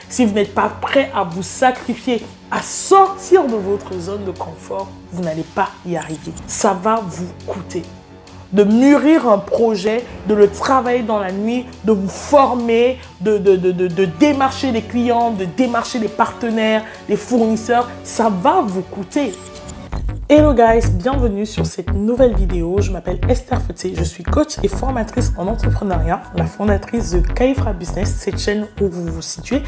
si vous n'êtes pas prêt à vous sacrifier, à sortir de votre zone de confort, vous n'allez pas y arriver. Ça va vous coûter. De mûrir un projet, de le travailler dans la nuit, de vous former, de démarcher les clients, de démarcher les partenaires, les fournisseurs, ça va vous coûter. Hello guys, bienvenue sur cette nouvelle vidéo. Je m'appelle Esther Fouté, je suis coach et formatrice en entrepreneuriat, la fondatrice de Kaifra Business, cette chaîne où vous vous situez.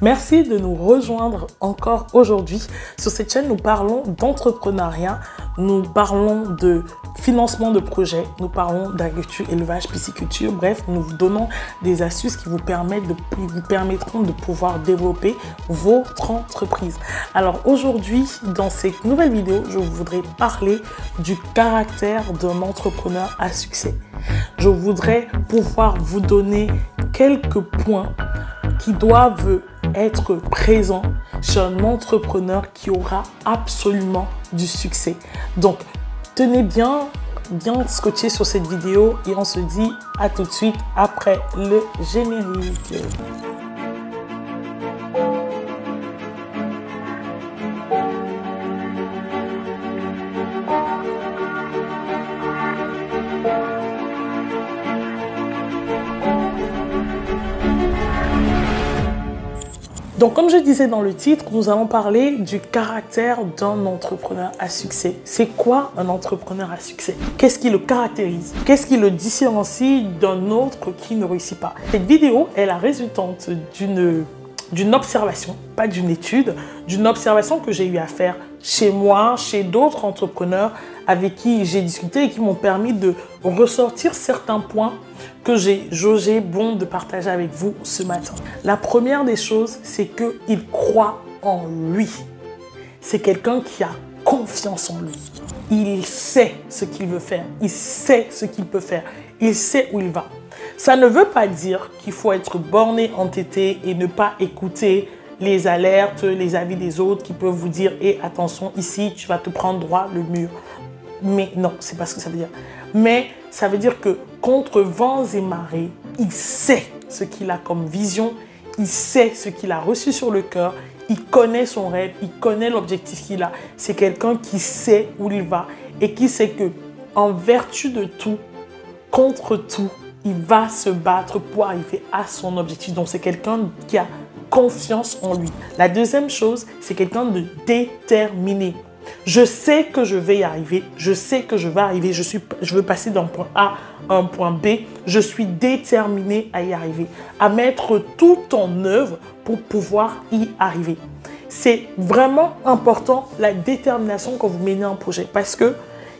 Merci de nous rejoindre encore aujourd'hui. Sur cette chaîne, nous parlons d'entrepreneuriat, nous parlons de financement de projets, nous parlons d'agriculture, élevage, pisciculture. Bref, nous vous donnons des astuces qui vous permettront de pouvoir développer votre entreprise. Alors aujourd'hui, dans cette nouvelle vidéo, je voudrais parler du caractère d'un entrepreneur à succès. Je voudrais pouvoir vous donner quelques points qui doivent être présents chez un entrepreneur qui aura absolument du succès. Donc, tenez bien scotché sur cette vidéo et on se dit à tout de suite après le générique. Donc, comme je disais dans le titre, nous allons parler du caractère d'un entrepreneur à succès. C'est quoi un entrepreneur à succès? Qu'est-ce qui le caractérise? Qu'est-ce qui le différencie d'un autre qui ne réussit pas? Cette vidéo est la résultante d'une observation, pas d'une étude, d'une observation que j'ai eu à faire chez moi, chez d'autres entrepreneurs avec qui j'ai discuté et qui m'ont permis de ressortir certains points que j'ai jaugé bon de partager avec vous ce matin. La première des choses, c'est qu'il croit en lui. C'est quelqu'un qui a confiance en lui. Il sait ce qu'il veut faire. Il sait ce qu'il peut faire. Il sait où il va. Ça ne veut pas dire qu'il faut être borné, entêté et ne pas écouter les alertes, les avis des autres qui peuvent vous dire « Hé, attention, ici, tu vas te prendre droit le mur ». Mais non, c'est pas ce que ça veut dire. Mais ça veut dire que contre vents et marées, il sait ce qu'il a comme vision, il sait ce qu'il a reçu sur le cœur, il connaît son rêve, il connaît l'objectif qu'il a. C'est quelqu'un qui sait où il va et qui sait que en vertu de tout, contre tout, il va se battre pour arriver à son objectif. Donc c'est quelqu'un qui a confiance en lui. La deuxième chose, c'est quelqu'un de déterminé. Je sais que je vais y arriver, je sais que je vais arriver, je veux passer d'un point A à un point B, je suis déterminé à y arriver, à mettre tout en œuvre pour pouvoir y arriver. C'est vraiment important la détermination quand vous menez un projet parce que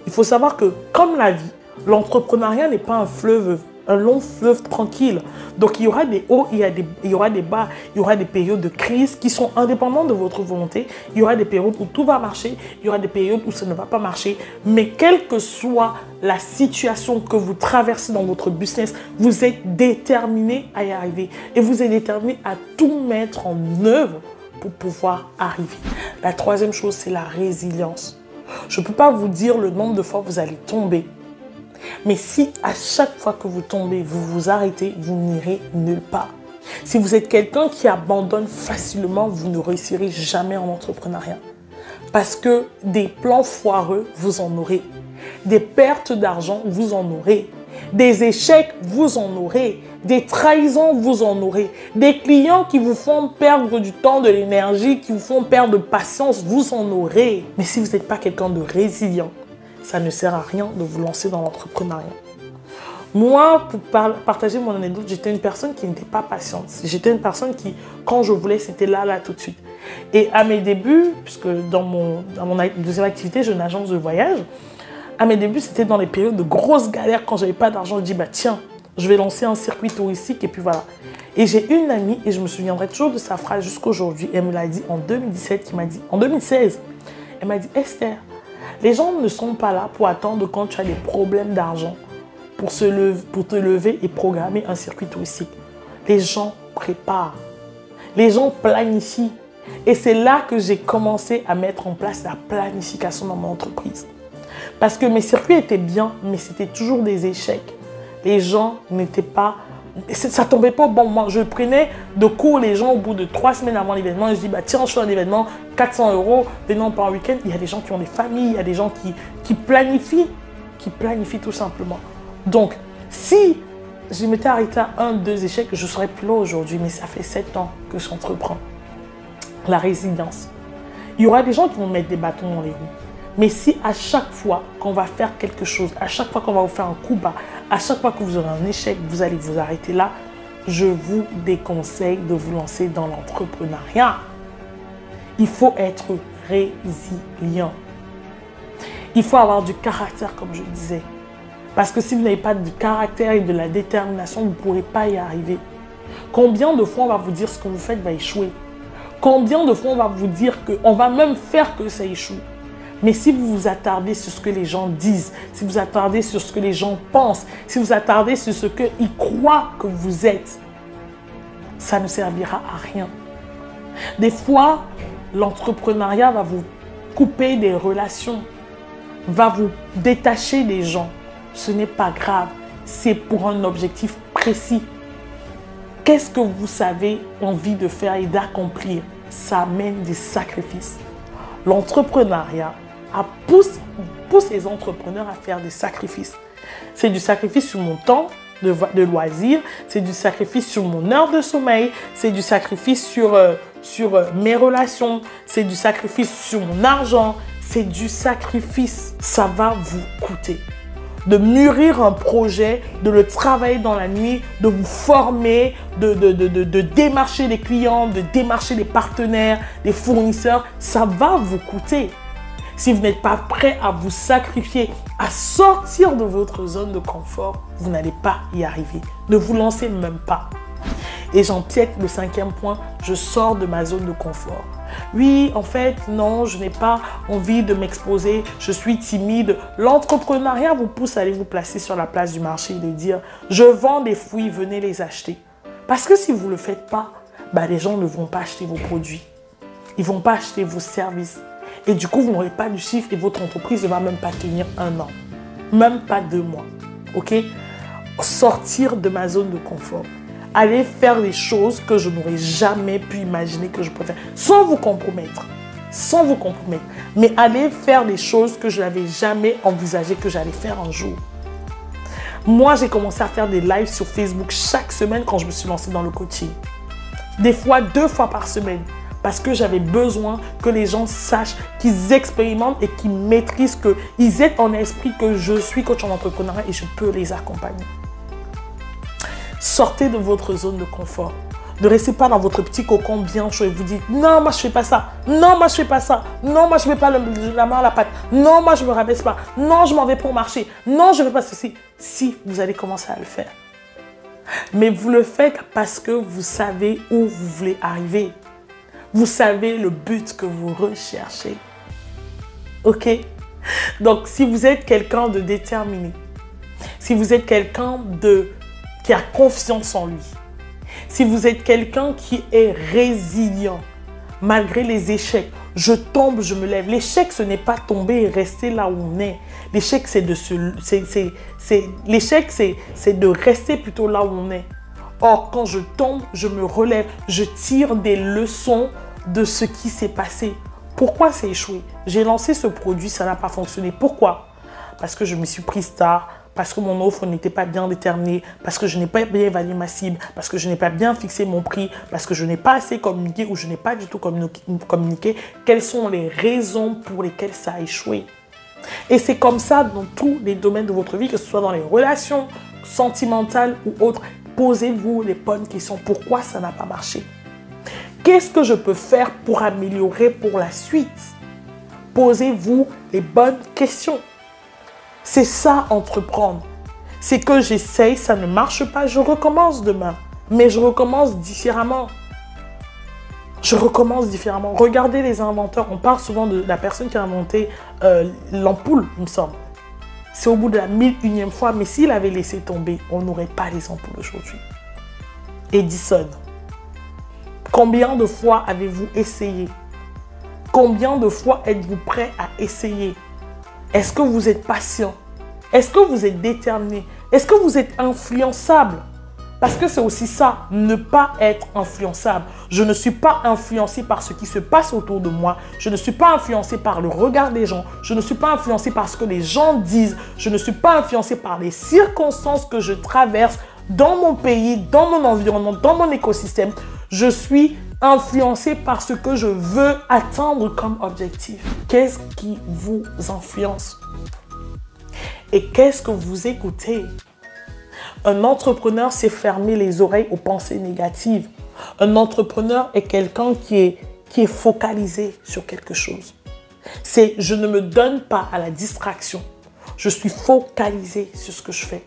il faut savoir que comme la vie, l'entrepreneuriat n'est pas un long fleuve tranquille. Donc, il y aura des hauts, il y aura des bas, il y aura des périodes de crise qui sont indépendantes de votre volonté. Il y aura des périodes où tout va marcher, il y aura des périodes où ça ne va pas marcher. Mais quelle que soit la situation que vous traversez dans votre business, vous êtes déterminé à y arriver. Et vous êtes déterminé à tout mettre en œuvre pour pouvoir arriver. La troisième chose, c'est la résilience. Je ne peux pas vous dire le nombre de fois où vous allez tomber. Mais si à chaque fois que vous tombez, vous vous arrêtez, vous n'irez nulle part. Si vous êtes quelqu'un qui abandonne facilement, vous ne réussirez jamais en entrepreneuriat. Parce que des plans foireux, vous en aurez. Des pertes d'argent, vous en aurez. Des échecs, vous en aurez. Des trahisons, vous en aurez. Des clients qui vous font perdre du temps, de l'énergie, qui vous font perdre de patience, vous en aurez. Mais si vous n'êtes pas quelqu'un de résilient, ça ne sert à rien de vous lancer dans l'entrepreneuriat. Moi, pour partager mon anecdote, j'étais une personne qui n'était pas patiente. J'étais une personne qui, quand je voulais, c'était là, tout de suite. Et à mes débuts, puisque dans mon deuxième activité, j'ai une agence de voyage, à mes débuts, c'était dans les périodes de grosses galères. Quand je n'avais pas d'argent, je dis, bah tiens, je vais lancer un circuit touristique et puis voilà. Et j'ai une amie, et je me souviendrai toujours de sa phrase jusqu'aujourd'hui, elle me l'a dit en 2017, en 2016, elle m'a dit, Esther, les gens ne sont pas là pour attendre quand tu as des problèmes d'argent pour te lever et programmer un circuit touristique. Les gens préparent. Les gens planifient. Et c'est là que j'ai commencé à mettre en place la planification dans mon entreprise. Parce que mes circuits étaient bien, mais c'était toujours des échecs. Les gens n'étaient pas Ça tombait pas au bon moment. Je prenais de court les gens au bout de 3 semaines avant l'événement. Et je dis, bah, tiens, je fais un événement, 400 €, venons par week-end. Il y a des gens qui ont des familles, il y a des gens qui planifient tout simplement. Donc, si je m'étais arrêté à 1-2 échecs, je ne serais plus là aujourd'hui. Mais ça fait 7 ans que j'entreprends. La résilience. Il y aura des gens qui vont mettre des bâtons dans les roues. Mais si à chaque fois qu'on va faire quelque chose, à chaque fois qu'on va vous faire un coup bas, à chaque fois que vous aurez un échec, vous allez vous arrêter là, je vous déconseille de vous lancer dans l'entrepreneuriat. Il faut être résilient. Il faut avoir du caractère, comme je disais. Parce que si vous n'avez pas du caractère et de la détermination, vous ne pourrez pas y arriver. Combien de fois on va vous dire ce que vous faites va échouer? Combien de fois on va vous dire qu'on va même faire que ça échoue? Mais si vous vous attardez sur ce que les gens disent, si vous attardez sur ce que les gens pensent, si vous attardez sur ce qu'ils croient que vous êtes, ça ne servira à rien. Des fois, l'entrepreneuriat va vous couper des relations, va vous détacher des gens. Ce n'est pas grave, c'est pour un objectif précis. Qu'est-ce que vous avez envie de faire et d'accomplir? Ça amène des sacrifices. L'entrepreneuriat pousse les entrepreneurs à faire des sacrifices. C'est du sacrifice sur mon temps de loisir, c'est du sacrifice sur mon heure de sommeil, c'est du sacrifice sur mes relations, c'est du sacrifice sur mon argent, c'est du sacrifice. Ça va vous coûter. De mûrir un projet, de le travailler dans la nuit, de vous former, de démarcher les clients, de démarcher les partenaires, les fournisseurs, ça va vous coûter. Si vous n'êtes pas prêt à vous sacrifier, à sortir de votre zone de confort, vous n'allez pas y arriver. Ne vous lancez même pas. Et j'empiète le 5e point, je sors de ma zone de confort. Oui, en fait, non, je n'ai pas envie de m'exposer, je suis timide. L'entrepreneuriat vous pousse à aller vous placer sur la place du marché et de dire « Je vends des fruits, venez les acheter ». Parce que si vous ne le faites pas, les gens ne vont pas acheter vos produits. Ils ne vont pas acheter vos services. Et du coup, vous n'aurez pas du chiffre et votre entreprise ne va même pas tenir 1 an. Même pas 2 mois. Ok? Sortir de ma zone de confort. Aller faire des choses que je n'aurais jamais pu imaginer que je pourrais faire. Sans vous compromettre. Sans vous compromettre. Mais aller faire des choses que je n'avais jamais envisagé que j'allais faire un jour. Moi, j'ai commencé à faire des lives sur Facebook chaque semaine quand je me suis lancée dans le coaching. Des fois, 2 fois par semaine. Parce que j'avais besoin que les gens sachent, qu'ils expérimentent et qu'ils maîtrisent, qu'ils aient en esprit que je suis coach en entrepreneuriat et je peux les accompagner. Sortez de votre zone de confort. Ne restez pas dans votre petit cocon bien chaud et vous dites « Non, moi je ne fais pas ça. Non, moi je ne fais pas ça. Non, moi je ne mets pas la main à la pâte. Non, moi je ne me rabaisse pas. Non, je m'en vais pour marcher. Non, je ne fais pas ceci. » Si, vous allez commencer à le faire. Mais vous le faites parce que vous savez où vous voulez arriver. Vous savez le but que vous recherchez. Ok? Donc, si vous êtes quelqu'un de déterminé, si vous êtes quelqu'un qui a confiance en lui, si vous êtes quelqu'un qui est résilient, malgré les échecs, je tombe, je me lève. L'échec, ce n'est pas tomber et rester là où on est. L'échec, c'est de rester plutôt là où on est. Or, quand je tombe, je me relève, je tire des leçons de ce qui s'est passé. Pourquoi c'est échoué? J'ai lancé ce produit, ça n'a pas fonctionné. Pourquoi? Parce que je me suis prise tard, parce que mon offre n'était pas bien déterminée, parce que je n'ai pas bien évalué ma cible, parce que je n'ai pas bien fixé mon prix, parce que je n'ai pas assez communiqué ou je n'ai pas du tout communiqué. Quelles sont les raisons pour lesquelles ça a échoué? Et c'est comme ça dans tous les domaines de votre vie, que ce soit dans les relations sentimentales ou autres. Posez-vous les bonnes questions. Pourquoi ça n'a pas marché? Qu'est-ce que je peux faire pour améliorer pour la suite? Posez-vous les bonnes questions. C'est ça, entreprendre. C'est que j'essaye, ça ne marche pas, je recommence demain. Mais je recommence différemment. Je recommence différemment. Regardez les inventeurs. On parle souvent de la personne qui a inventé l'ampoule, il me semble. C'est au bout de la 1001e fois, mais s'il avait laissé tomber, on n'aurait pas les ampoules aujourd'hui. Edison. Combien de fois avez-vous essayé? Combien de fois êtes-vous prêt à essayer? Est-ce que vous êtes patient? Est-ce que vous êtes déterminé? Est-ce que vous êtes influençable? Parce que c'est aussi ça, ne pas être influençable. Je ne suis pas influencé par ce qui se passe autour de moi. Je ne suis pas influencé par le regard des gens. Je ne suis pas influencé par ce que les gens disent. Je ne suis pas influencé par les circonstances que je traverse dans mon pays, dans mon environnement, dans mon écosystème. Je suis influencé par ce que je veux atteindre comme objectif. Qu'est-ce qui vous influence? Et qu'est-ce que vous écoutez? Un entrepreneur, c'est fermer les oreilles aux pensées négatives. Un entrepreneur est quelqu'un qui est focalisé sur quelque chose. C'est je ne me donne pas à la distraction. Je suis focalisé sur ce que je fais.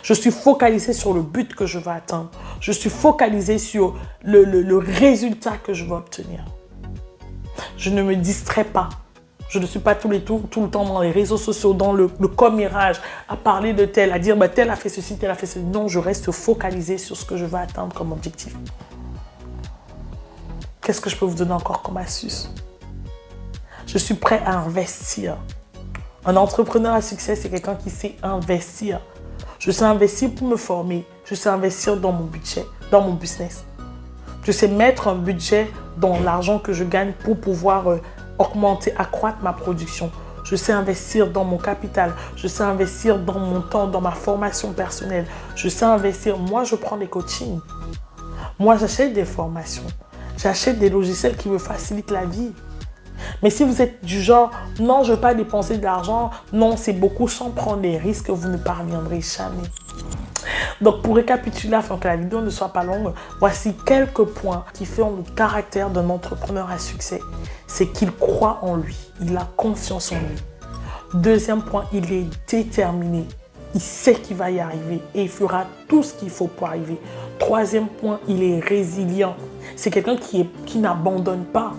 Je suis focalisé sur le but que je veux atteindre. Je suis focalisé sur le résultat que je veux obtenir. Je ne me distrais pas. Je ne suis pas tout le temps dans les réseaux sociaux, dans le commérage, à parler de tel, à dire bah, tel a fait ceci, tel a fait ceci. Non, je reste focalisé sur ce que je veux atteindre comme objectif. Qu'est-ce que je peux vous donner encore comme astuce? Je suis prêt à investir. Un entrepreneur à succès, c'est quelqu'un qui sait investir. Je sais investir pour me former. Je sais investir dans mon budget, dans mon business. Je sais mettre un budget dans l'argent que je gagne pour pouvoir augmenter, accroître ma production. Je sais investir dans mon capital. Je sais investir dans mon temps, dans ma formation personnelle. Je sais investir. Moi, je prends des coachings. Moi, j'achète des formations. J'achète des logiciels qui me facilitent la vie. Mais si vous êtes du genre, non, je ne veux pas dépenser de l'argent, non, c'est beaucoup sans prendre des risques, vous ne parviendrez jamais. Donc, pour récapituler, afin que la vidéo ne soit pas longue, voici quelques points qui font le caractère d'un entrepreneur à succès. C'est qu'il croit en lui, il a confiance en lui. Deuxième point, il est déterminé. Il sait qu'il va y arriver et il fera tout ce qu'il faut pour arriver. Troisième point, il est résilient. C'est quelqu'un qui n'abandonne pas.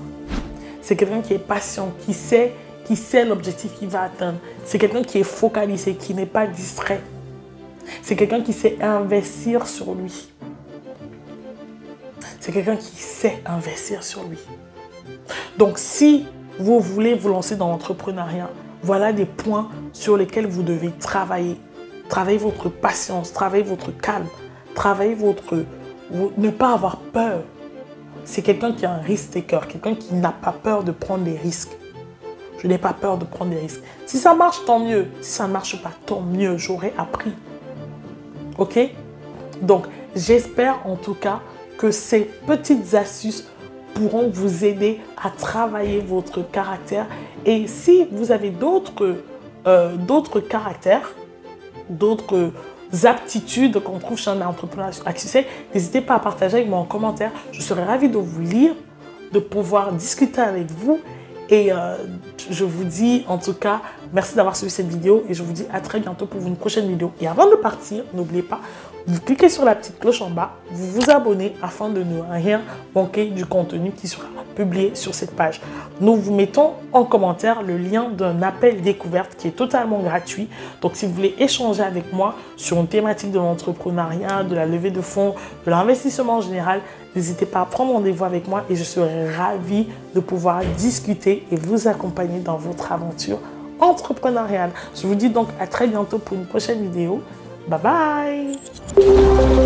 C'est quelqu'un qui est patient, qui sait l'objectif qu'il va atteindre. C'est quelqu'un qui est focalisé, qui n'est pas distrait. C'est quelqu'un qui sait investir sur lui. C'est quelqu'un qui sait investir sur lui. Donc, si vous voulez vous lancer dans l'entrepreneuriat, voilà des points sur lesquels vous devez travailler. Travaillez votre patience, travaillez votre calme, travaillez ne pas avoir peur. C'est quelqu'un qui est un risk-taker, quelqu'un qui n'a pas peur de prendre des risques. Je n'ai pas peur de prendre des risques. Si ça marche, tant mieux. Si ça ne marche pas, tant mieux. J'aurai appris. OK? Donc, j'espère en tout cas que ces petites astuces pourront vous aider à travailler votre caractère. Et si vous avez d'autres caractères, d'autres aptitudes qu'on trouve chez un entrepreneur à succès, n'hésitez pas à partager avec moi en commentaire. Je serai ravie de vous lire, de pouvoir discuter avec vous. Et je vous dis en tout cas, merci d'avoir suivi cette vidéo et je vous dis à très bientôt pour une prochaine vidéo. Et avant de partir, n'oubliez pas, vous cliquez sur la petite cloche en bas, vous vous abonnez afin de ne rien manquer du contenu qui sera publié sur cette page. Nous vous mettons en commentaire le lien d'un appel découverte qui est totalement gratuit. Donc si vous voulez échanger avec moi sur une thématique de l'entrepreneuriat, de la levée de fonds, de l'investissement en général, n'hésitez pas à prendre rendez-vous avec moi et je serai ravie de pouvoir discuter et vous accompagner dans votre aventure entrepreneuriale. Je vous dis donc à très bientôt pour une prochaine vidéo. Bye bye!